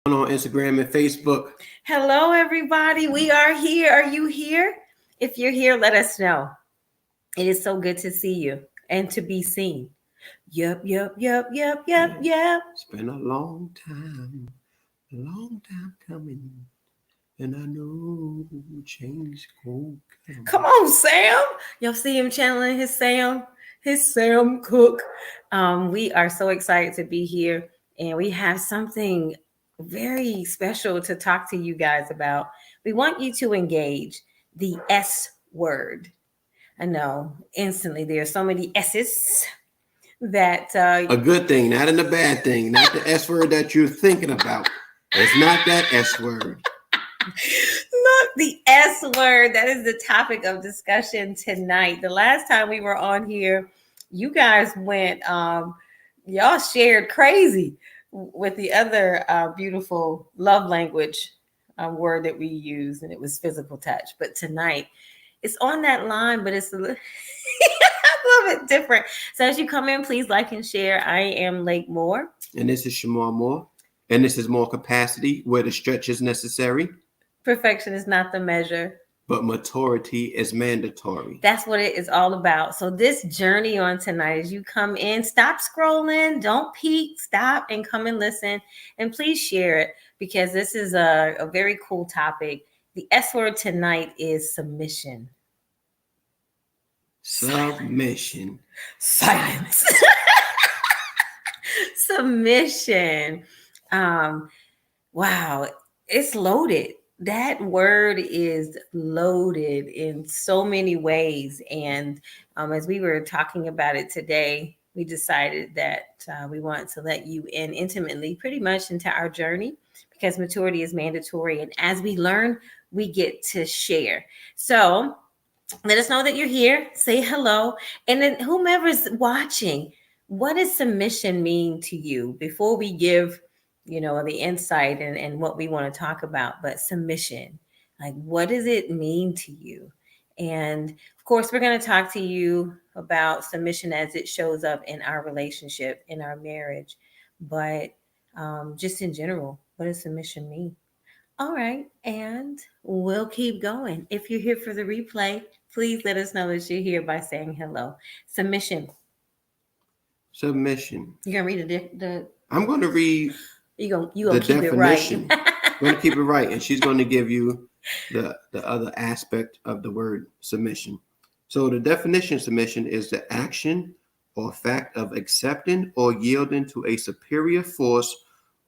On Instagram and Facebook. Hello, everybody. We are here. Are you here? If you're here, let us know. It is so good to see you and to be seen. Yep, yep, yep, yep, yep, yep. It's been a long time coming, and I know change will come. Come on, Sam. You'll see him channeling his Sam Cook. We are so excited to be here, and we have something very special to talk to you guys about. We want you to engage the S word. I know instantly there are so many S's that A good thing, not in a bad thing, not the S word that you're thinking about. It's not that S word. look, the S word. That is the topic of discussion tonight. The last time we were on here, you guys went, y'all shared crazy with the other beautiful love language word that we use, and it was physical touch. But tonight, it's on that line, but it's a little, a little bit different. So as you come in, please like and share. I am Lake Moore. And this is Shamar Moore. And this is More Capacity, where the stretch is necessary. Perfection is not the measure, but maturity is mandatory. That's what it is all about. So this journey on tonight, as you come in, stop scrolling, don't peek, stop and come and listen. And please share it because this is a very cool topic. The S word tonight is submission. Submission. Silence. Submission. Wow, it's loaded. That word is loaded in so many ways. And as we were talking about it today, we decided that we want to let you in intimately, pretty much into our journey, because maturity is mandatory. And as we learn, we get to share. So let us know that you're here. Say hello. And then whomever's watching, what does submission mean to you before we give the insight and what we want to talk about? But submission, like, what does it mean to you? And of course, we're going to talk to you about submission as it shows up in our relationship, in our marriage, but just in general, what does submission mean? All right, and we'll keep going. If you're here for the replay, please let us know that you're here by saying hello. Submission. You're gonna read the I'm gonna read you gonna keep definition. It right. I'm gonna keep it right, and she's gonna give you the other aspect of the word submission. So the definition of submission is the action or fact of accepting or yielding to a superior force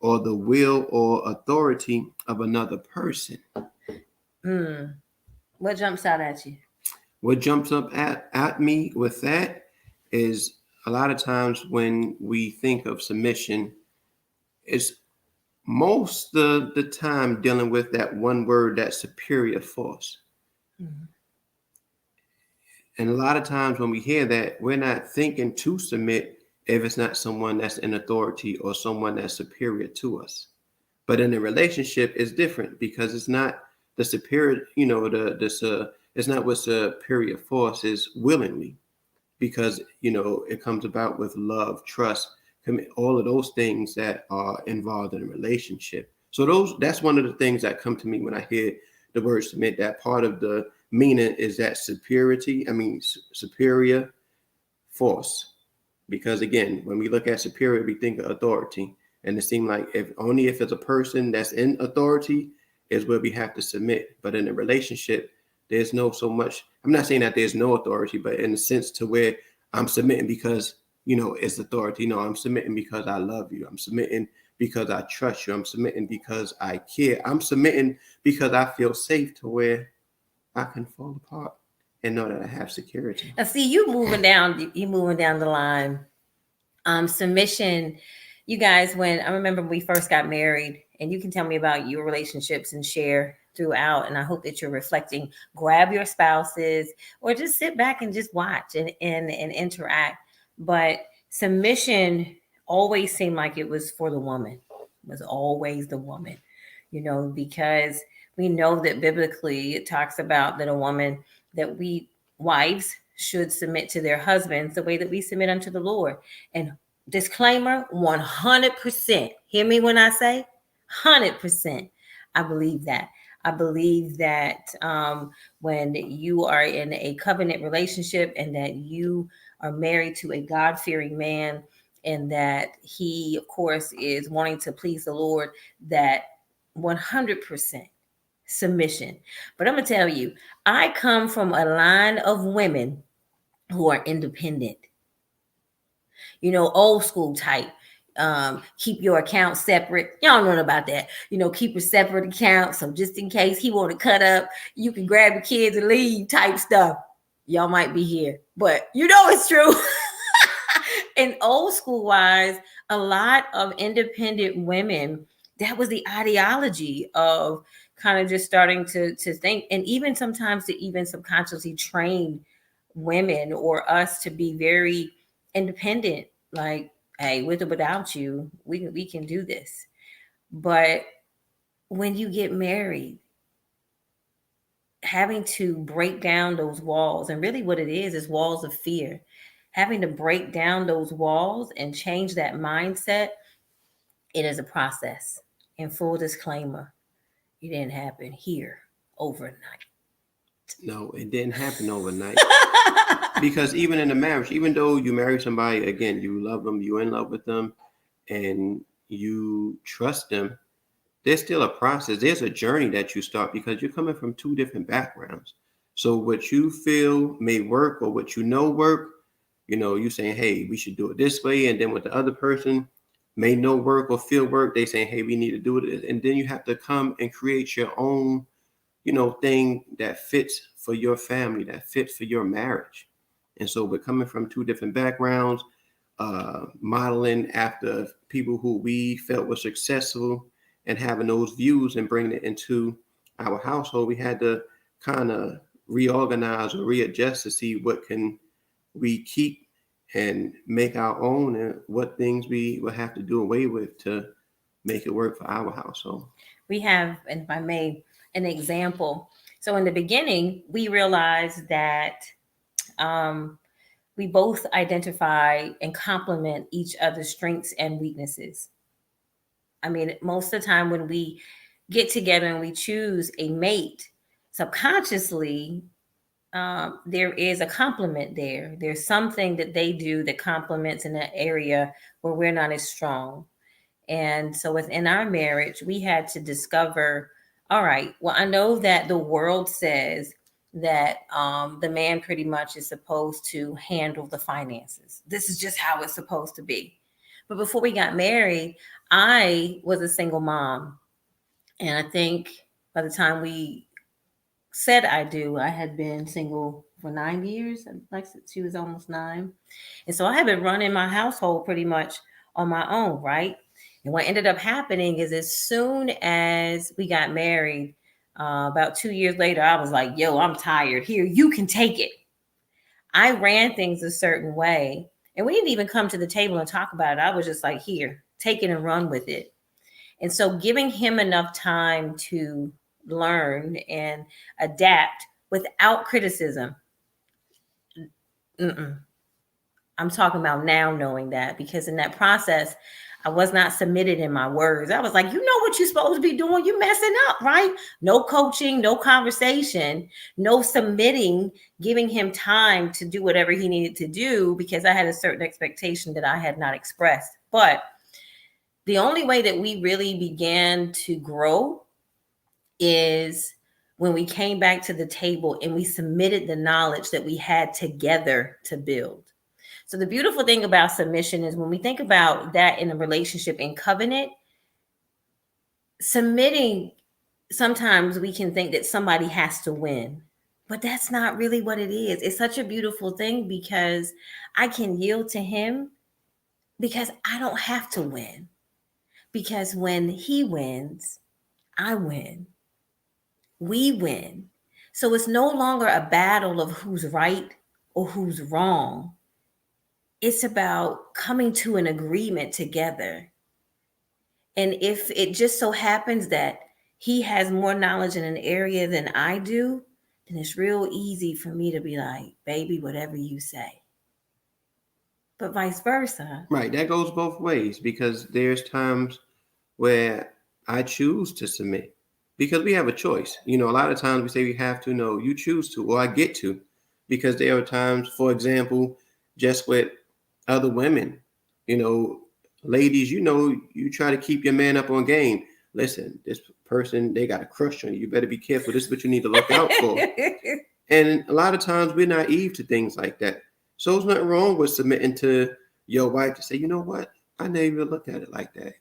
or the will or authority of another person. What jumps out at you? What jumps up at me with that is a lot of times when we think of submission, it's most of the time dealing with that one word, that superior force. Mm-hmm. And a lot of times when we hear that, we're not thinking to submit if it's not someone that's in authority or someone that's superior to us. But in a relationship, it's different because it's not the superior, it's not what superior force is willingly, because, it comes about with love, trust, all of those things that are involved in a relationship. So that's one of the things that come to me when I hear the word submit. That part of the meaning is that superior force. Because again, when we look at superior, we think of authority. And it seems like if it's a person that's in authority is where we have to submit. But in a relationship, there's no so much. I'm not saying that there's no authority, but in a sense to where I'm submitting because, it's authority. No, I'm submitting because I love you. I'm submitting because I trust you. I'm submitting because I care. I'm submitting because I feel safe to where I can fall apart and know that I have security. Now, see, you moving down the line. Submission, you guys, when I remember we first got married, and you can tell me about your relationships and share throughout, and I hope that you're reflecting. Grab your spouses or just sit back and just watch and interact. But submission always seemed like it was for the woman. It was always the woman, because we know that biblically it talks about that we wives should submit to their husbands the way that we submit unto the Lord. And disclaimer, 100%. Hear me when I say 100%. I believe that. I believe that when you are in a covenant relationship and that you are married to a God fearing man, and that he, of course, is wanting to please the Lord, that 100% submission. But I'm going to tell you, I come from a line of women who are independent, old school type. Keep your account separate. Y'all know about that. Keep a separate account. So just in case he want to cut up, you can grab your kids and leave type stuff. Y'all might be here, but it's true. And old school wise, a lot of independent women, that was the ideology of kind of just starting to think, and even sometimes to even subconsciously train women or us to be very independent. Like, hey, with or without you, we can do this. But when you get married, having to break down those walls, and really what it is walls of fear, having to break down those walls and change that mindset, it is a process. And full disclaimer, it didn't happen here overnight. No, it didn't happen overnight. Because even in a marriage, even though you marry somebody, again, you love them, you're in love with them, and you trust them, there's still a process. There's a journey that you start because you're coming from two different backgrounds. So what you feel may work or what work, you saying, hey, we should do it this way. And then with the other person may know work or feel work, they saying, hey, we need to do it. And then you have to come and create your own, thing that fits for your family, that fits for your marriage. And so we're coming from two different backgrounds, modeling after people who we felt were successful and having those views and bringing it into our household. We had to kind of reorganize or readjust to see what can we keep and make our own, and what things we will have to do away with to make it work for our household. We have, and if I may, an example. So in the beginning, we realized that we both identify and complement each other's strengths and weaknesses. I mean, most of the time when we get together and we choose a mate, subconsciously, there is a complement there. There's something that they do that complements in an area where we're not as strong. And so within our marriage, we had to discover, all right, well, I know that the world says that the man pretty much is supposed to handle the finances. This is just how it's supposed to be. But before we got married, I was a single mom. And I think by the time we said I do, I had been single for 9 years. Like she was almost 9. And so I had been running my household pretty much on my own, right? And what ended up happening is as soon as we got married, about 2 years later, I was like, yo, I'm tired. Here, you can take it. I ran things a certain way. And we didn't even come to the table and talk about it. I was just like, here, take it and run with it. And so giving him enough time to learn and adapt without criticism. I'm talking about now knowing that, because in that process, I was not submitted in my words. I was like, you know what you're supposed to be doing? You're messing up, right? No coaching, no conversation, no submitting, giving him time to do whatever he needed to do, because I had a certain expectation that I had not expressed. But the only way that we really began to grow is when we came back to the table and we submitted the knowledge that we had together to build. So the beautiful thing about submission is when we think about that in a relationship in covenant, submitting, sometimes we can think that somebody has to win, but that's not really what it is. It's such a beautiful thing because I can yield to him because I don't have to win. Because when he wins, I win. We win. So it's no longer a battle of who's right or who's wrong. It's about coming to an agreement together. And if it just so happens that he has more knowledge in an area than I do, then it's real easy for me to be like, baby, whatever you say. But vice versa. Right. That goes both ways, because there's times where I choose to submit because we have a choice. You know, a lot of times we say we have to. No, you choose to, or I get to, because there are times, for example, just with other women, you know, ladies, you know, you try to keep your man up on game. Listen, this person, they got a crush on you. You better be careful. This is what you need to look out for. And a lot of times we're naive to things like that. So there's nothing wrong with submitting to your wife to say, you know what? I never even looked at it like that.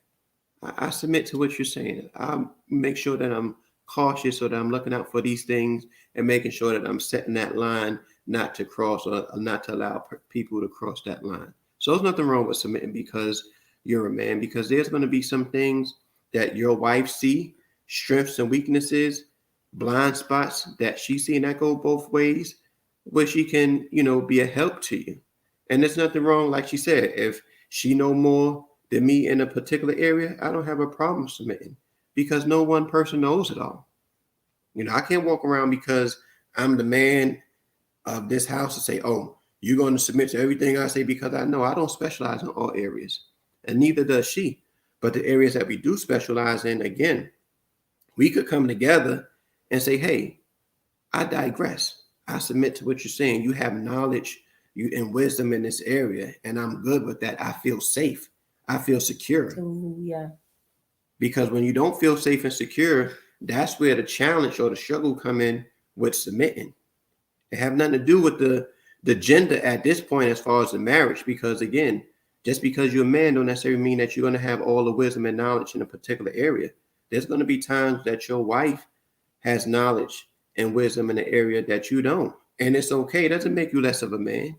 I submit to what you're saying. I make sure that I'm cautious so that I'm looking out for these things and making sure that I'm setting that line not to cross or not to allow people to cross that line. So there's nothing wrong with submitting because you're a man, because there's going to be some things that your wife see, strengths and weaknesses, blind spots that she see, and that go both ways, where she can, you know, be a help to you. And there's nothing wrong, like she said, if she know more than me in a particular area, I don't have a problem submitting because no one person knows it all. You know, I can't walk around because I'm the man of this house and say, oh, you're going to submit to everything I say, because I know I don't specialize in all areas, and neither does she. But the areas that we do specialize in, again, we could come together and say, hey, I digress. I submit to what you're saying. You have knowledge and wisdom in this area, and I'm good with that. I feel safe. I feel secure. Ooh, yeah. Because when you don't feel safe and secure, that's where the challenge or the struggle come in with submitting. It have nothing to do with the gender at this point as far as the marriage. Because again, just because you're a man don't necessarily mean that you're going to have all the wisdom and knowledge in a particular area. There's going to be times that your wife has knowledge and wisdom in an area that you don't. And it's okay. It doesn't make you less of a man.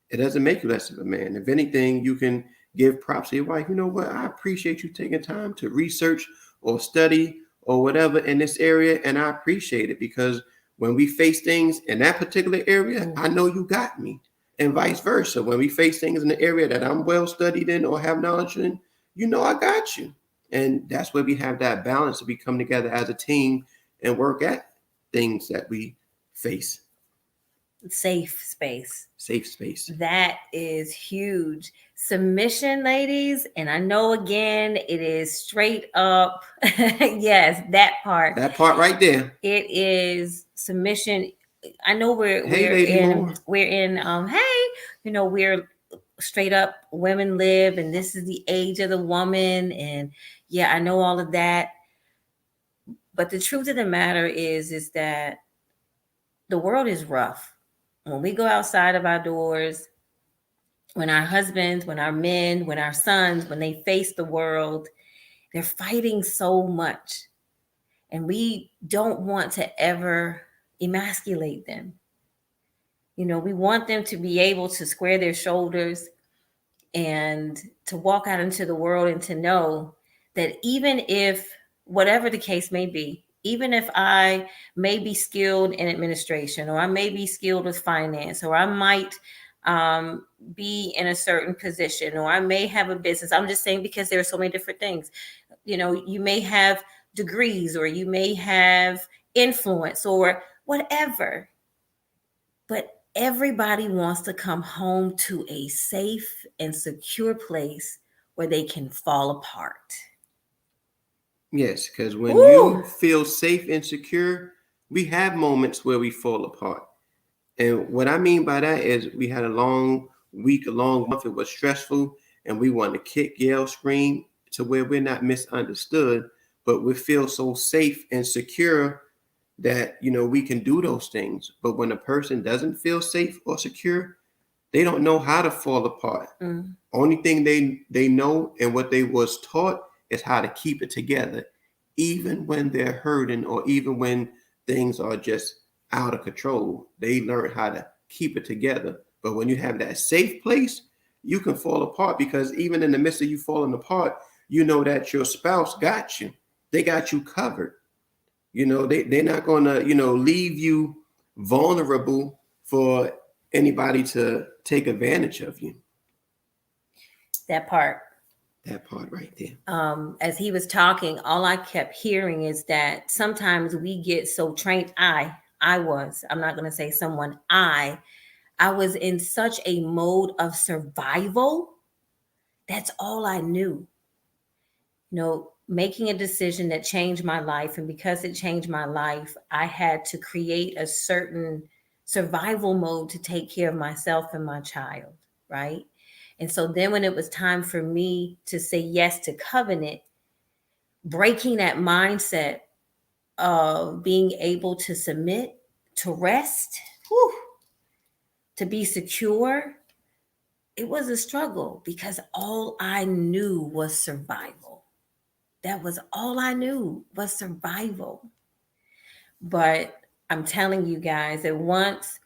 It doesn't make you less of a man. If anything, you can give props to your wife. You know what? I appreciate you taking time to research or study or whatever in this area. And I appreciate it, because when we face things in that particular area, I know you got me. And vice versa. When we face things in the area that I'm well studied in or have knowledge in, you know I got you. And that's where we have that balance to be come together as a team and work at things that we face. Safe space. Safe space. That is huge. Submission, ladies. And I know, again, it is straight up. Yes, that part. That part right there. It is submission. I know we're straight up women live, and this is the age of the woman. And yeah, I know all of that. But the truth of the matter is that the world is rough. When we go outside of our doors, when our husbands, when our men, when our sons, when they face the world, they're fighting so much. And we don't want to ever emasculate them. You know, we want them to be able to square their shoulders and to walk out into the world and to know that even if, whatever the case may be, even if I may be skilled in administration, or I may be skilled with finance, or I might be in a certain position, or I may have a business. I'm just saying, because there are so many different things. You know, you may have degrees, or you may have influence, or whatever. But everybody wants to come home to a safe and secure place where they can fall apart. Yes, because when you feel safe and secure, we have moments where we fall apart. And what I mean by that is we had a long week, a long month. It was stressful, and we want to kick, yell, scream to where we're not misunderstood, but we feel so safe and secure that, you know, we can do those things. But when a person doesn't feel safe or secure, they don't know how to fall apart. Only thing they know and what they was taught is how to keep it together, even when they're hurting or even when things are just out of control. They learn how to keep it together. But when you have that safe place, you can fall apart, because even in the midst of you falling apart, you know that your spouse got you. They got you covered. You know, they're not going to, you know, leave you vulnerable for anybody to take advantage of you. That part Right there. As he was talking, all I kept hearing is that sometimes we get so trained. I'm not going to say someone, I was in such a mode of survival. That's all I knew. You know, making a decision that changed my life. And because it changed my life, I had to create a certain survival mode to take care of myself and my child, right? And so then when it was time for me to say yes to covenant, breaking that mindset of being able to submit, to rest, whew, to be secure, it was a struggle because all I knew was survival. That was all I knew was survival. But I'm telling you guys that once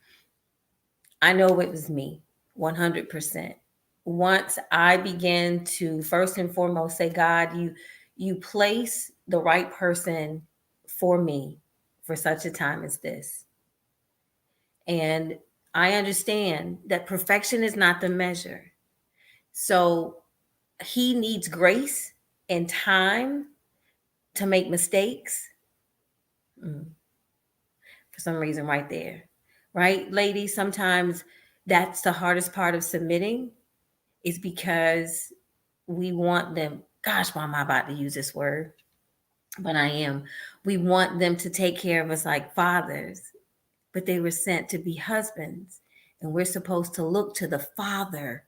I know it was me, 100%. Once I began to first and foremost say, God, you place the right person for me for such a time as this. And I understand that perfection is not the measure. So he needs grace and time to make mistakes. For some reason, right there. Right, ladies? Sometimes that's the hardest part of submitting, is because we want them. Gosh, why am I about to use this word? But I am. We want them to take care of us like fathers, but they were sent to be husbands. And we're supposed to look to the Father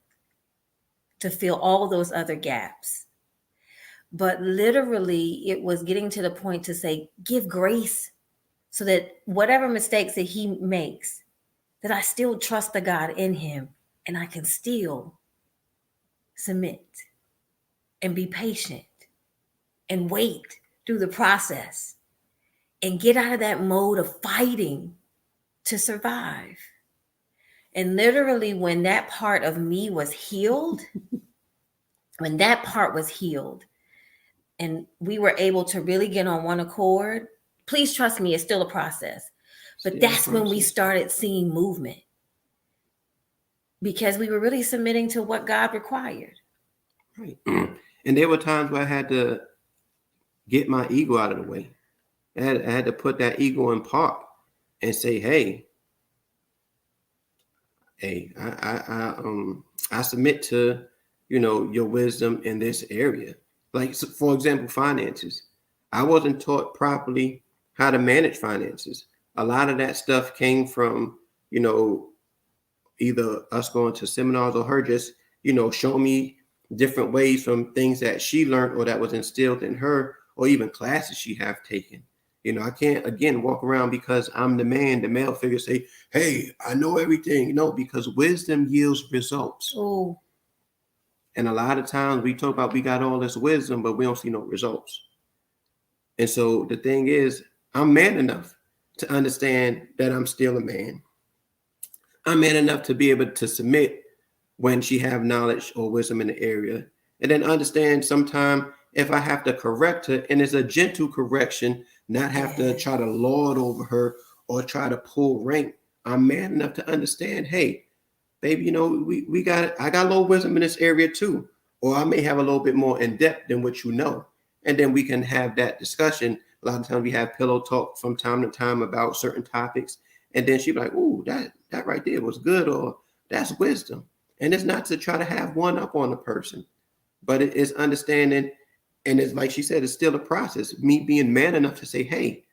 to fill all those other gaps. But literally, it was getting to the point to say, give grace so that whatever mistakes that he makes, that I still trust the God in him and I can still submit and be patient and wait through the process and get out of that mode of fighting to survive. And literally, when that part of me was healed, and we were able to really get on one accord, please trust me, it's still a process. But that's when we started seeing movement, because we were really submitting to what God required. Right. And there were times where I had to get my ego out of the way. I had to put that ego in park and say, hey, I submit to, your wisdom in this area. Like, for example, finances. I wasn't taught properly how to manage finances. A lot of that stuff came from, either us going to seminars or her just, showing me different ways from things that she learned or that was instilled in her, or even classes she have taken. I can't, again, walk around because I'm the man, the male figure, say, hey, I know everything. No, because wisdom yields results. Oh. And a lot of times we talk about we got all this wisdom, but we don't see no results. And so the thing is, I'm man enough to understand that I'm still a man. I'm man enough to be able to submit when she have knowledge or wisdom in the area. And then understand sometime if I have to correct her, and it's a gentle correction, not have to try to lord over her or try to pull rank. I'm man enough to understand, hey, baby, I got a little wisdom in this area too. Or I may have a little bit more in depth than what you know. And then we can have that discussion. A lot of times we have pillow talk from time to time about certain topics. And then she'd be like, ooh, that right there was good, or that's wisdom. And it's not to try to have one up on the person, but it is understanding. And it's like she said, it's still a process. Me being man enough to say, hey,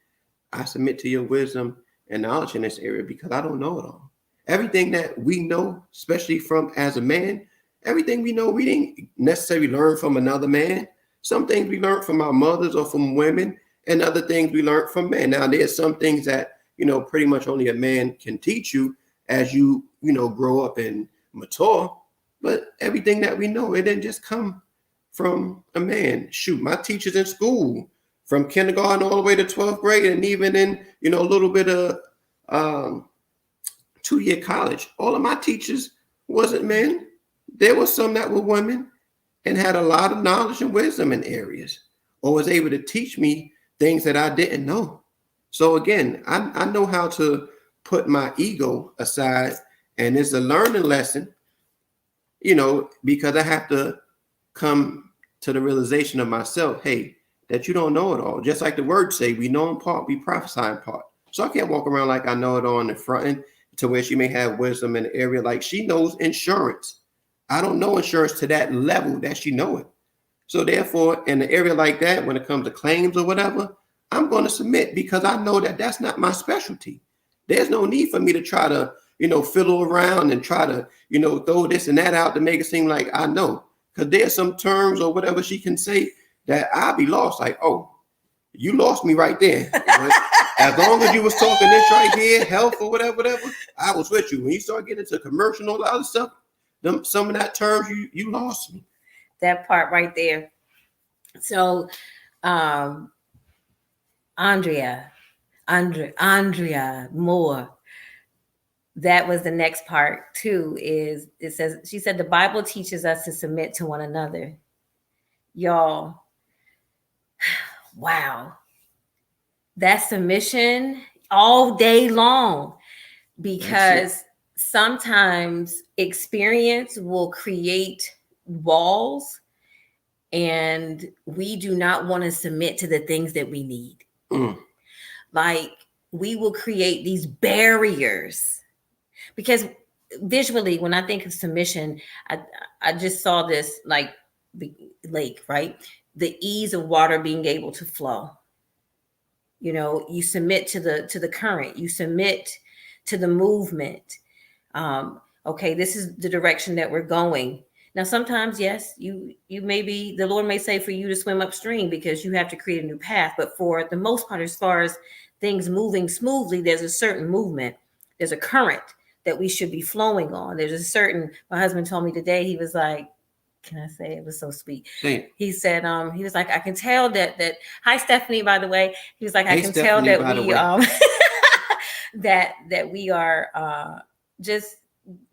I submit to your wisdom and knowledge in this area because I don't know it all. Everything that we know, especially from as a man, everything we know, we didn't necessarily learn from another man. Some things we learned from our mothers or from women, and other things we learned from men. Now, there's some things that, pretty much only a man can teach you as you, grow up and mature. But everything that we know, it didn't just come from a man. Shoot, my teachers in school, from kindergarten all the way to 12th grade, and even in, a little bit of 2-year college, all of my teachers wasn't men. There were some that were women and had a lot of knowledge and wisdom in areas, or was able to teach me things that I didn't know. So again, I know how to put my ego aside, and it's a learning lesson, because I have to come to the realization of myself, hey, that you don't know it all. Just like the words say, we know in part, we prophesy in part. So I can't walk around like I know it all in the front end, to where she may have wisdom in the area. Like she knows insurance. I don't know insurance to that level that she know it. So therefore, in an area like that, when it comes to claims or whatever, I'm going to submit because I know that that's not my specialty. There's no need for me to try to, fiddle around and try to, throw this and that out to make it seem like I know. Because there's some terms or whatever she can say that I'll be lost. Like, oh, you lost me right there. But as long as you was talking this right here, health or whatever, I was with you. When you start getting into commercial and all the other stuff, some of that terms, you lost me. That part right there. So, Andrea Moore, that was the next part too. Is it says, she said, the Bible teaches us to submit to one another. Y'all, wow. That submission all day long, because sometimes experience will create walls, and we do not want to submit to the things that we need. Like, we will create these barriers, because visually, when I think of submission, I just saw this like the lake, right? The ease of water being able to flow. You submit to the current, you submit to the movement. Okay, this is the direction that we're going. Now, sometimes, yes, you maybe the Lord may say for you to swim upstream because you have to create a new path. But for the most part, as far as things moving smoothly, there's a certain movement. There's a current that we should be flowing on. There's a certain, my husband told me today, he was like, can I say, it was so sweet. He said, he was like, I can tell that, hi, Stephanie, by the way. He was like, I can tell that we, that we are just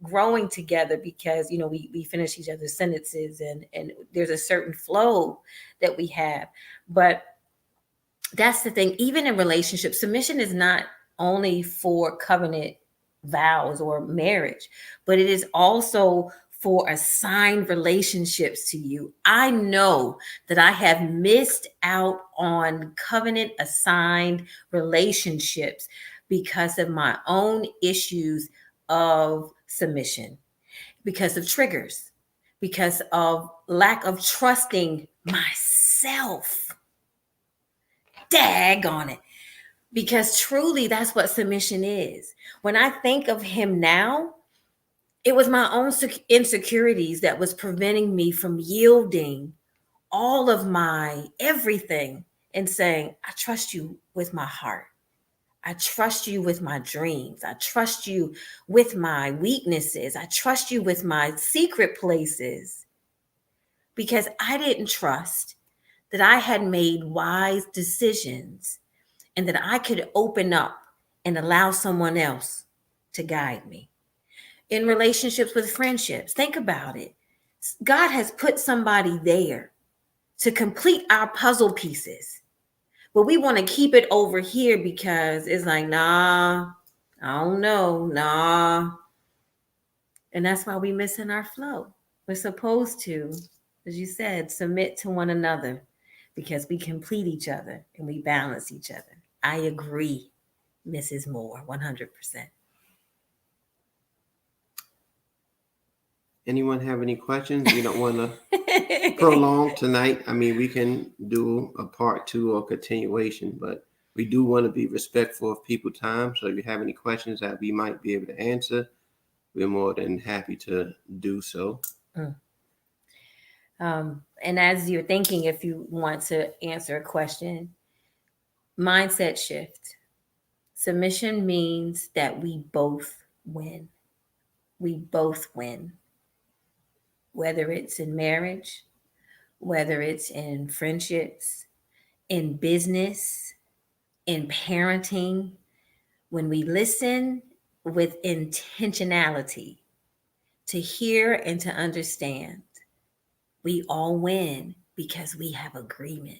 growing together, because, we finish each other's sentences, and there's a certain flow that we have. But that's the thing, even in relationships, submission is not only for covenant vows or marriage, but it is also for assigned relationships to you. I know that I have missed out on covenant assigned relationships because of my own issues of submission, because of triggers, because of lack of trusting myself. Daggone it. Because truly, that's what submission is. When I think of him now, it was my own insecurities that was preventing me from yielding all of my everything and saying, I trust you with my heart. I trust you with my dreams. I trust you with my weaknesses. I trust you with my secret places. Because I didn't trust that I had made wise decisions and that I could open up and allow someone else to guide me. In relationships with friendships, think about it. God has put somebody there to complete our puzzle pieces. But we want to keep it over here because it's like, nah, I don't know, nah. And that's why we're missing our flow. We're supposed to, as you said, submit to one another because we complete each other and we balance each other. I agree, Mrs. Moore, 100%. Anyone have any questions? We don't want to prolong tonight. I mean, we can do a part 2 or continuation, but we do want to be respectful of people's time. So if you have any questions that we might be able to answer, we're more than happy to do so. And as you're thinking, if you want to answer a question, mindset shift. Submission means that we both win. We both win. Whether it's in marriage, whether it's in friendships, in business, in parenting, when we listen with intentionality to hear and to understand, we all win because we have agreement.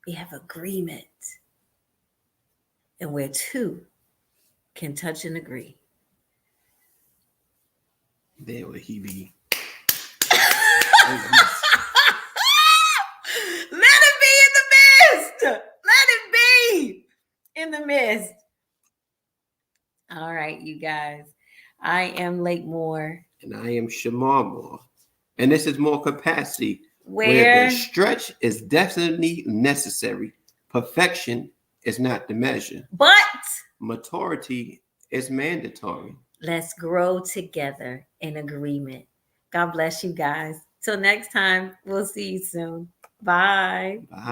We have agreement. And where two can touch and agree. There would he be. Let it be in the midst. Let it be in the midst. All right, you guys. I am Lake Moore. And I am Shamar Moore. And this is More Capacity, where the stretch is definitely necessary, perfection is not the measure. but Maturity is mandatory. let's grow together in agreement. God bless you guys. Till next time, we'll see you soon. Bye. Bye.